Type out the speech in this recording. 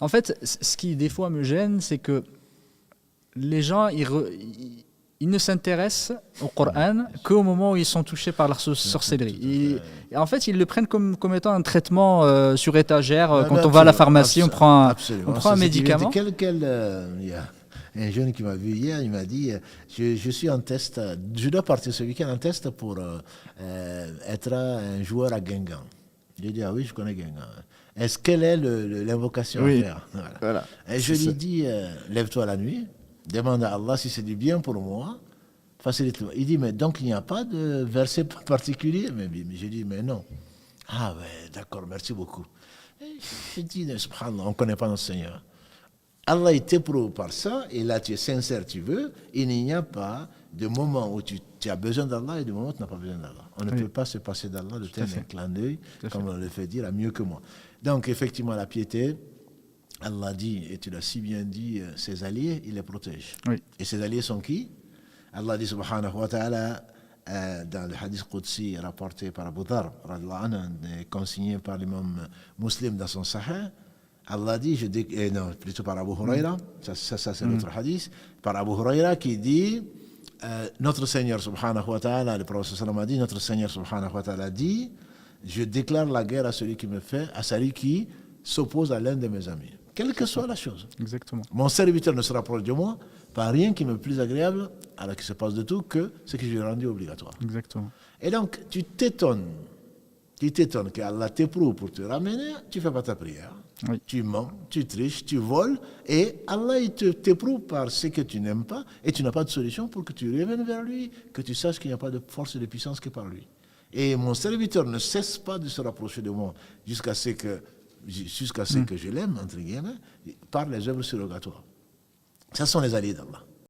En fait, ce qui des fois me gêne, c'est que les gens, ils ne s'intéressent au Coran qu'au moment où ils sont touchés par la sorcellerie. Et en fait, ils le prennent comme étant un traitement sur étagère. Quand on va à la pharmacie, on prend un médicament. Il y a un jeune qui m'a vu hier, il m'a dit je suis en test, je dois partir ce week-end en test pour être un joueur à Guingamp. J'ai dit, ah oui, je connais Guingamp. Quelle est l'invocation à faire? Voilà. Et je lui dis, lève-toi la nuit, demande à Allah si c'est du bien pour moi, facilite-moi. Il dit, mais donc il n'y a pas de verset particulier? Mais j'ai dit, mais non. Ah ouais, d'accord, merci beaucoup. Je dis, subhanallah, on ne connaît pas notre Seigneur. Allah t'éprouve par ça, et là tu es sincère, tu veux, il n'y a pas de moment où tu as besoin d'Allah et de moment où tu n'as pas besoin d'Allah. On ne peut pas se passer d'Allah de tel un clin d'œil, comme on le fait dire, à mieux que moi. Donc effectivement, la piété, Allah dit, et tu l'as si bien dit, ses alliés, il les protège. Oui. Et ses alliés sont qui? Allah dit subhanahu wa ta'ala, dans le hadith Qudsi rapporté par Abu Dhar, consigné par l'imam Muslim dans son Sahih, Allah dit, non, plutôt par Abu Huraira, ça c'est l'autre hadith, par Abu Huraira qui dit, notre Seigneur subhanahu wa ta'ala, le prophète sallam a dit, notre Seigneur subhanahu wa ta'ala dit, je déclare la guerre à celui qui me fait, à celui qui s'oppose à l'un de mes amis. Quelle que soit la chose. Exactement. Mon serviteur ne se rapproche de moi par rien qui me plus agréable, alors qu'il se passe de tout, que ce que je lui ai rendu obligatoire. Exactement. Et donc, tu t'étonnes qu'Allah t'éprouve pour te ramener, tu ne fais pas ta prière. Oui. Tu mens, tu triches, tu voles, et Allah il t'éprouve par ce que tu n'aimes pas, et tu n'as pas de solution pour que tu reviennes vers lui, que tu saches qu'il n'y a pas de force et de puissance que par lui. Et mon serviteur ne cesse pas de se rapprocher de moi jusqu'à ce que je l'aime, entre guillemets, par les œuvres surrogatoires. Ce sont les alliés d'Allah.